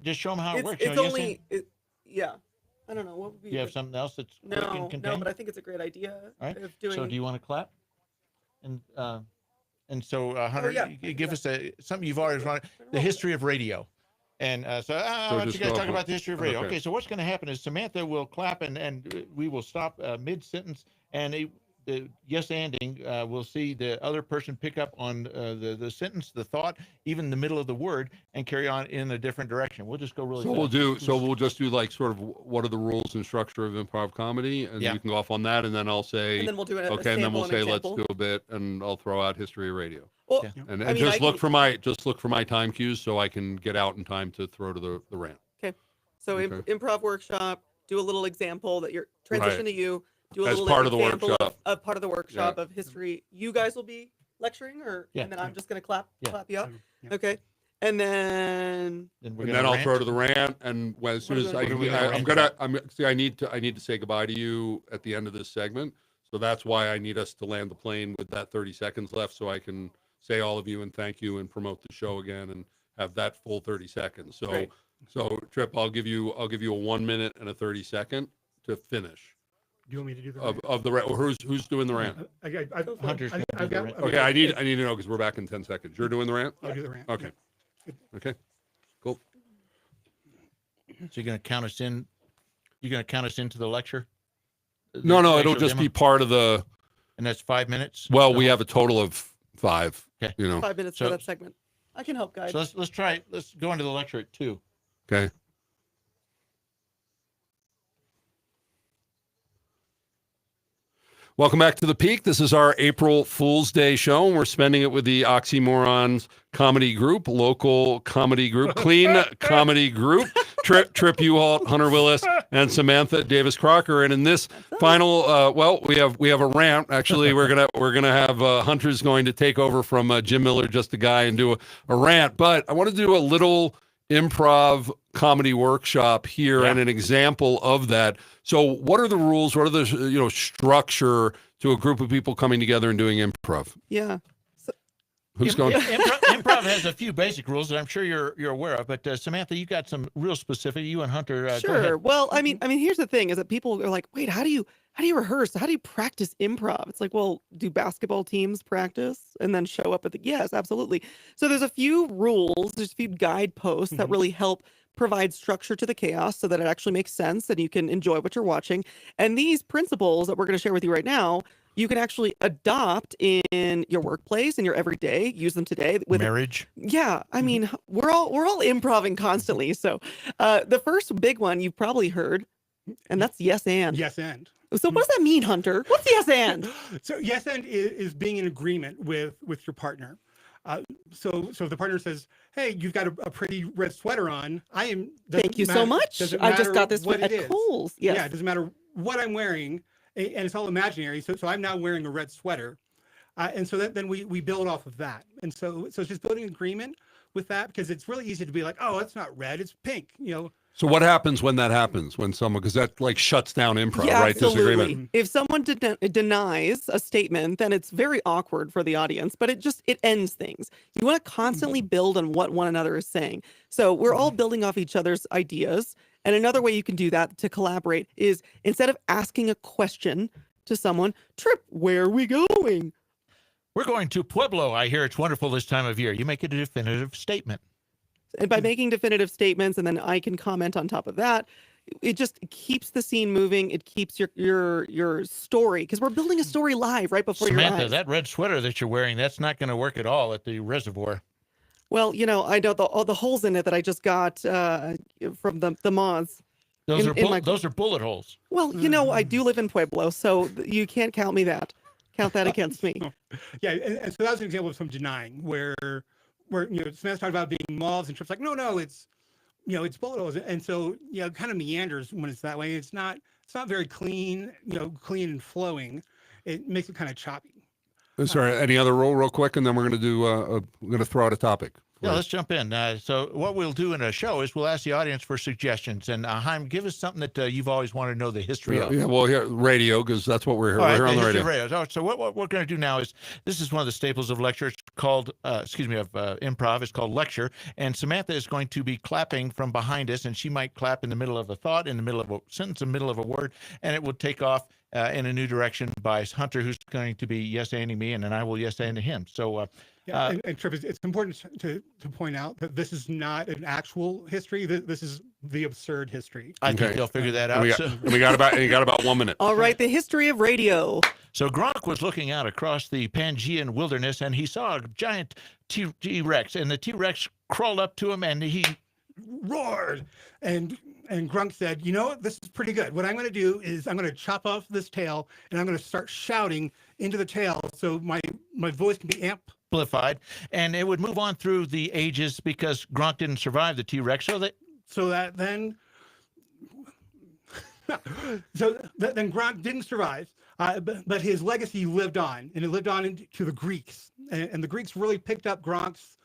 Just show them how it works. It's only, I don't know. What would be? You have something else that's no, but I think it's a great idea. All right. Of doing... So do you want to clap? And so Hunter, give us something you've always wanted, the history of radio. And so why don't you guys talk about the history of radio? Okay, so what's going to happen is Samantha will clap and we will stop mid-sentence, and yes anding, we'll see the other person pick up on the sentence, the thought, even the middle of the word, and carry on in a different direction. We'll just go really fast. We'll just do like sort of what are the rules and structure of improv comedy, and Yeah. you can go off on that, and then I'll say, And then we'll do a okay, and then sample we'll and say let's example. do a bit, and I'll throw out history of radio, Well, Yeah. and, I and mean, just I look can- for my time cues so I can get out in time to throw to the rant. So Okay. improv workshop, do a little example that you're transition to you, do a As little part of the example workshop. of part of the workshop of history. You guys will be lecturing, or Yeah. and then I'm just gonna clap you up. Yeah. Okay, and then Then And then I'll throw to the rant, and as soon What are as we I, gonna do? I'm gonna see, I need to say goodbye to you at the end of this segment, so that's why I need us to land the plane with that 30 seconds left, so I can say all of you and thank you and promote the show again and have that full 30 seconds. So, Great. Trip, I'll give you a 1 minute and a 30-second to finish Do you want me to do the of the rant. Or who's doing the rant? Hunter's gonna do the rant. Okay, I need to know because we're back in 10 seconds. You're doing the rant? I'll do the rant. Okay. Okay. Cool. So you're going to count us in? You're going to count us into the lecture? No, The it'll actual just demo? be part of the. And that's 5 minutes. Well, we have a total of 5. Okay. You know. 5 minutes So- for that segment. I can help guide. So let's try. Let's go into the lecture at 2. Okay. Welcome back to The Peak. This is our April Fool's Day show, and we're spending it with the Oxymorons comedy group, local comedy group, clean comedy group, Trip Uhalt, Hunter Willis, and Samantha Davis Crocker. And in this final, we have a rant. Actually, we're gonna have Hunter's going to take over from Jim Miller, just a guy, and do a rant. But I want to do a little improv comedy workshop here and an example of that. So what are the rules? What are the structure to a group of people coming together and doing improv? Yeah. Who's going? Improv has a few basic rules that I'm sure you're aware of, but Samantha, you got some real specific. You and Hunter, go Sure. ahead. Well, I mean, here's the thing: is that people are like, wait, how do you rehearse? How do you practice improv? It's like, well, do basketball teams practice and then show up at the? Yes, absolutely. So there's a few rules, there's a few guideposts that really help provide structure to the chaos so that it actually makes sense and you can enjoy what you're watching. And these principles that we're going to share with you right now, you can actually adopt in your workplace, in your everyday, use them today with Marriage. Yeah, I mean, we're all improving constantly. So, the first big one you've probably heard, and that's yes and. Yes, and. So, what does that mean, Hunter? What's yes and? So yes, and is being in agreement with your partner. So if the partner says, "Hey, you've got a pretty red sweater on," Thank you so much. I just got this what at it is. Kohl's. Yes. Yeah, it doesn't matter what I'm wearing, and it's all imaginary. So I'm now wearing a red sweater, and so then we build off of that. And so it's just building agreement with that, because it's really easy to be like, "Oh, it's not red, it's pink," So what happens when that happens? When someone, because that like shuts down improv, Yeah, right? absolutely. Disagreement. If someone denies a statement, then it's very awkward for the audience, but it ends things. You want to constantly build on what one another is saying. So we're all building off each other's ideas. And another way you can do that to collaborate is, instead of asking a question to someone, Trip, where are we going? We're going to Pueblo. I hear it's wonderful this time of year. You make it a definitive statement. And by making definitive statements, and then I can comment on top of that, it just keeps the scene moving. It keeps your story, because we're building a story live right before your Samantha, eyes. that red sweater that you're wearing, that's not going to work at all at the reservoir. Well, I know all the holes in it that I just got from the moths. Those In- those are bullet holes. Well, I do live in Pueblo, so you can't count me that. Count that against me. Yeah, and so that was an example of some denying where Samantha talked about being moths, and Trip's like, no, it's it's bullet holes, and so it kind of meanders when it's that way. It's not very clean, clean and flowing. It makes it kind of choppy. Sorry, any other rule real quick, and then we're going to do we're going to throw out a topic. Yeah, let's jump in. So what we'll do in a show is we'll ask the audience for suggestions. And Chaim, give us something that you've always wanted to know the history of. Yeah, well, here radio, because that's what we're here. All We're right, here on the history radio. of radio. So what we're going to do now is, this is one of the staples of lecture. It's called, improv. It's called lecture. And Samantha is going to be clapping from behind us, and she might clap in the middle of a thought, in the middle of a sentence, in the middle of a word, and it will take off in a new direction by Hunter, who's going to be yes-anding me, and then I will yes-and him. So and Trip, it's important to point out that this is not an actual history. This is the absurd history. I think Okay. they'll figure that And out. we got about 1 minute. All right, the history of radio. So Gronk was looking out across the Pangean wilderness, and he saw a giant T-Rex, and the T-Rex crawled up to him, and he roared, and Grunk said, "You know what? This is pretty good. What I'm going to do is I'm going to chop off this tail, and I'm going to start shouting into the tail, so my voice can be amplified, and it would move on through the ages because Gronk didn't survive the T-Rex, so then Gronk didn't survive, but his legacy lived on, and it lived on into the Greeks, and the Greeks really picked up Gronk's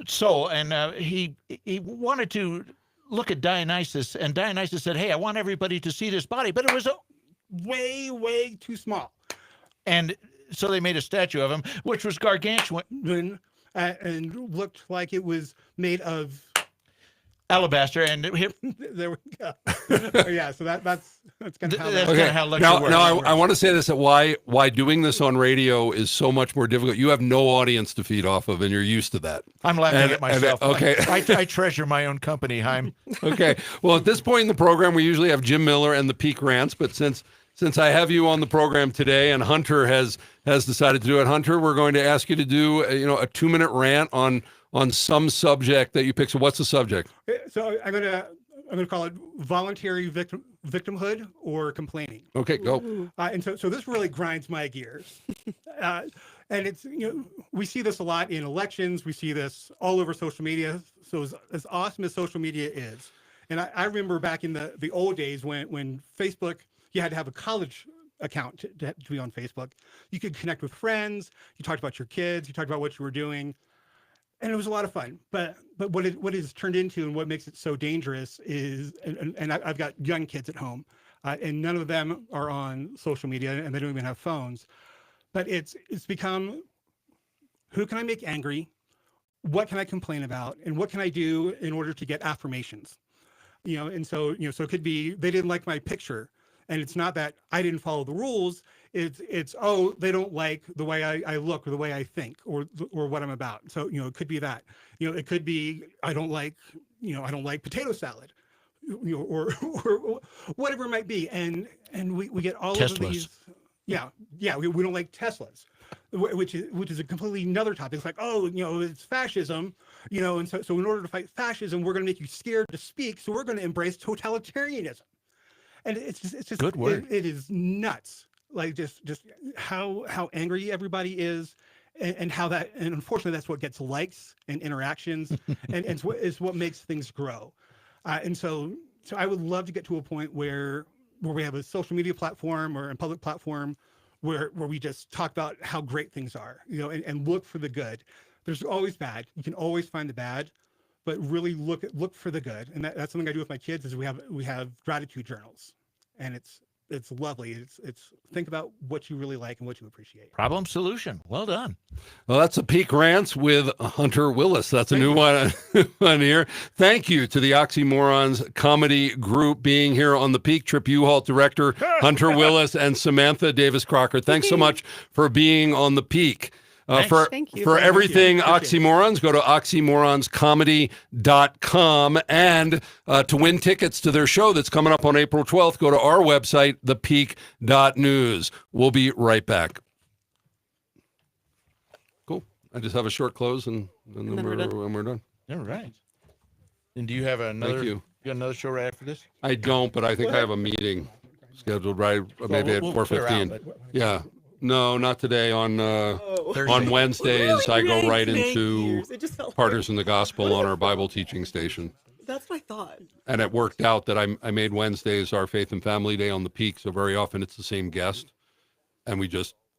soul, and he wanted to look at Dionysus, and Dionysus said, "Hey, I want everybody to see this body," but it was way too small, and so they made a statue of him, which was gargantuan, and looked like it was made of alabaster, and there we go. Yeah, so that's kind of how. Okay. Now I want to say this: that why doing this on radio is so much more difficult. You have no audience to feed off of, and you're used to that. I'm laughing at myself. Okay, I treasure my own company, Chaim. Okay, well, at this point in the program, we usually have Jim Miller and the Peak Rants, but since I have you on the program today, and Hunter has decided to do it, Hunter, we're going to ask you to do a 2-minute rant on some subject that you pick. So what's the subject? So I'm gonna call it voluntary victimhood or complaining. Okay, go. And so this really grinds my gears. And it's, we see this a lot in elections. We see this all over social media. So as awesome as social media is, and I remember back in the old days when Facebook, you had to have a college account to be on Facebook. You could connect with friends. You talked about your kids. You talked about what you were doing. And it was a lot of fun, but what it has turned into and what makes it so dangerous is, and I've got young kids at home, and none of them are on social media, and they don't even have phones. But it's become, who can I make angry? What can I complain about? And what can I do in order to get affirmations? And so it could be they didn't like my picture, and it's not that I didn't follow the rules. It's oh, they don't like the way I look or the way I think or what I'm about. So it could be that. It could be I don't like potato salad, or whatever it might be. And we get all Teslas. of these. Yeah, we don't like Teslas, which is a completely another topic. It's like, oh, it's fascism, and so in order to fight fascism, we're going to make you scared to speak. So we're going to embrace totalitarianism. And it's just good word. It is nuts. Like just how angry everybody is, and how that, and unfortunately that's what gets likes and interactions, and it's what makes things grow. And so I would love to get to a point where we have a social media platform or a public platform where we just talk about how great things are, and look for the good. There's always bad. You can always find the bad, but really look for the good. And that's something I do with my kids is we have gratitude journals, and it's lovely. It's think about what you really like and what you appreciate. Problem solution. Well done. Well, that's a Peak Rants with Hunter Willis. That's a new one here. Thank you to the Oxymorons comedy group being here on the Peak. Trip Uhalt director Hunter Willis and Samantha Davis Crocker. Thanks so much for being on the Peak. Thank you. For everything Oxymorons, go to oxymoronscomedy.com. And to win tickets to their show that's coming up on April 12th, go to our website, thepeak.news. We'll be right back. Cool. I just have a short close, and then we're done. All right. And do you have another? Thank you. You got another show right after this? I don't, but I think I have a meeting scheduled maybe at 4:15. Yeah. No, not today. On Wednesdays, I go right into Partners in the Gospel on our Bible teaching station. That's what I thought. And it worked out that I made Wednesdays our Faith and Family Day on the Peak, so very often it's the same guest, and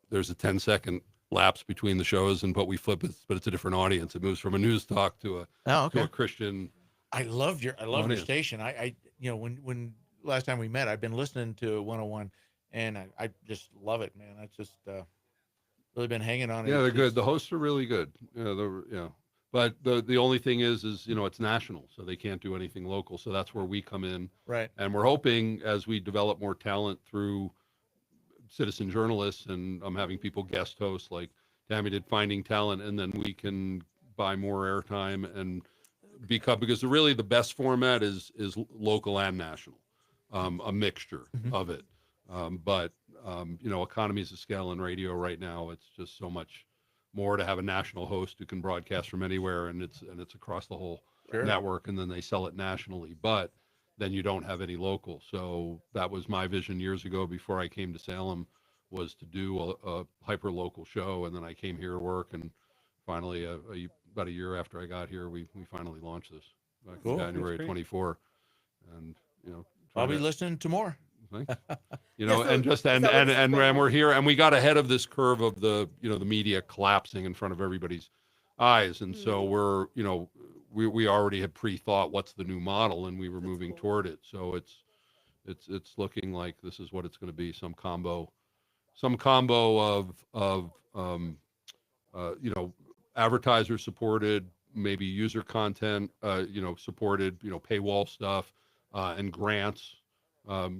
there's a 10-second lapse between the shows, but we flip it, but it's a different audience. It moves from a news talk to a Christian. I love your station. I when last time we met, I've been listening to 101. And I just love it, man. I just really been hanging on. Yeah, they're good. The hosts are really good. But the only thing is it's national, so they can't do anything local. So that's where we come in. Right. And we're hoping as we develop more talent through citizen journalists, and I'm having people guest host like Tammy did, finding talent, and then we can buy more airtime and because really the best format is local and national, a mixture of it. But economies of scale in radio right now, it's just so much more to have a national host who can broadcast from anywhere, and it's across the whole network, and then they sell it nationally. But then you don't have any local. So that was my vision years ago before I came to Salem, was to do a hyper local show, and then I came here to work, and finally, about a year after I got here, we finally launched this back in January of 24, and I'll be listening to more. Thanks. Yeah, and we're here, and we got ahead of this curve of the media collapsing in front of everybody's eyes, and so we're we already had pre-thought what's the new model, and we were moving toward it. So it's looking like this is what it's going to be, some combo of advertiser supported, maybe user content supported, paywall stuff, and grants,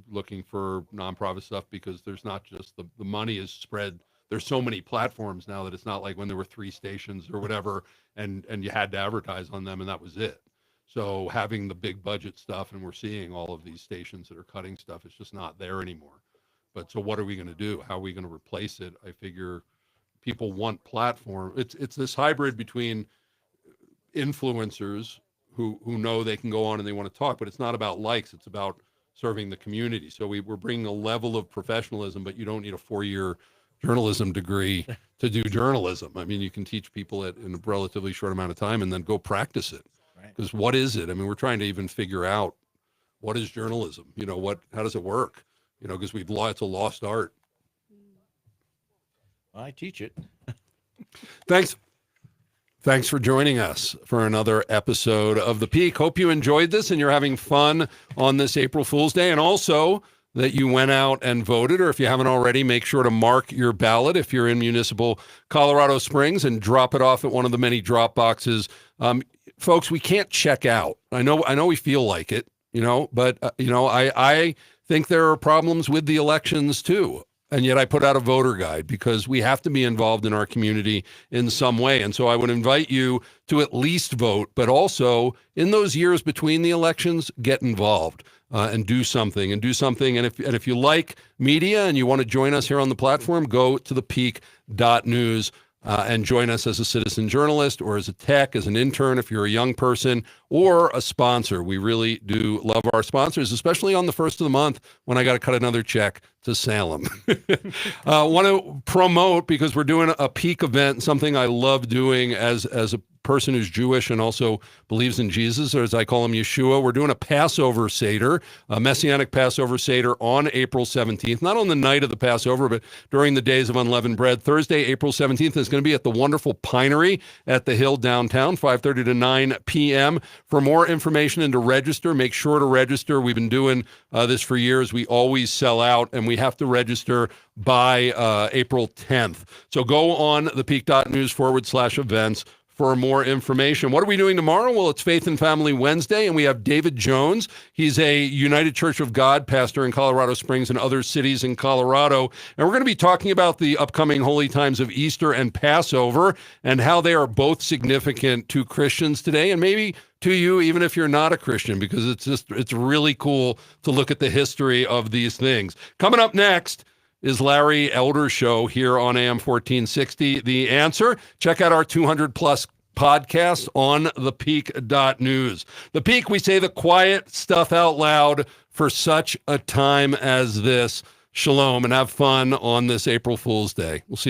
looking for nonprofit stuff, because there's not just the money is spread. There's so many platforms now that it's not like when there were 3 stations or whatever, and you had to advertise on them and that was it. So having the big budget stuff, and we're seeing all of these stations that are cutting stuff, it's just not there anymore. But so what are we going to do? How are we going to replace it? I figure people want platform. It's this hybrid between influencers who know they can go on and they want to talk, but it's not about likes. It's about serving the community. So we're bringing a level of professionalism, but you don't need a 4-year journalism degree to do journalism. I mean, you can teach people it in a relatively short amount of time and then go practice it. Because what is it? I mean, we're trying to even figure out what is journalism. How does it work? Because it's a lost art. I teach it. Thanks for joining us for another episode of The Peak. Hope you enjoyed this and you're having fun on this April Fool's Day, and also that you went out and voted, or if you haven't already, make sure to mark your ballot if you're in municipal Colorado Springs and drop it off at one of the many drop boxes. Folks, we can't check out. I know we feel like it, but I think there are problems with the elections too. And yet I put out a voter guide because we have to be involved in our community in some way. And so I would invite you to at least vote, but also in those years between the elections, get involved and do something. And if you like media and you want to join us here on the platform, go to thepeak.news. And join us as a citizen journalist, or as a tech, as an intern if you're a young person, or a sponsor. We really do love our sponsors, especially on the first of the month when I got to cut another check to Salem. Want to promote, because we're doing a peak event, something I love doing as a person who's Jewish and also believes in Jesus, or as I call him, Yeshua. We're doing a Passover Seder, a Messianic Passover Seder on April 17th, not on the night of the Passover, but during the days of unleavened bread. Thursday, April 17th is going to be at the wonderful Pinery at the Hill downtown, 5:30 to 9 p.m. For more information and to register, make sure to register. We've been doing this for years. We always sell out, and we have to register by April 10th. So go on thepeak.news/events for more information. What are we doing tomorrow? Well, it's Faith and Family Wednesday, and we have David Jones. He's a United Church of God pastor in Colorado Springs and other cities in Colorado. And we're going to be talking about the upcoming holy times of Easter and Passover and how they are both significant to Christians today, and maybe to you, even if you're not a Christian, because it's really cool to look at the history of these things. Coming up next is Larry Elder's show here on AM 1460. The Answer. Check out our 200-plus podcasts on thepeak.news. The Peak, we say the quiet stuff out loud for such a time as this. Shalom, and have fun on this April Fool's Day. We'll see you.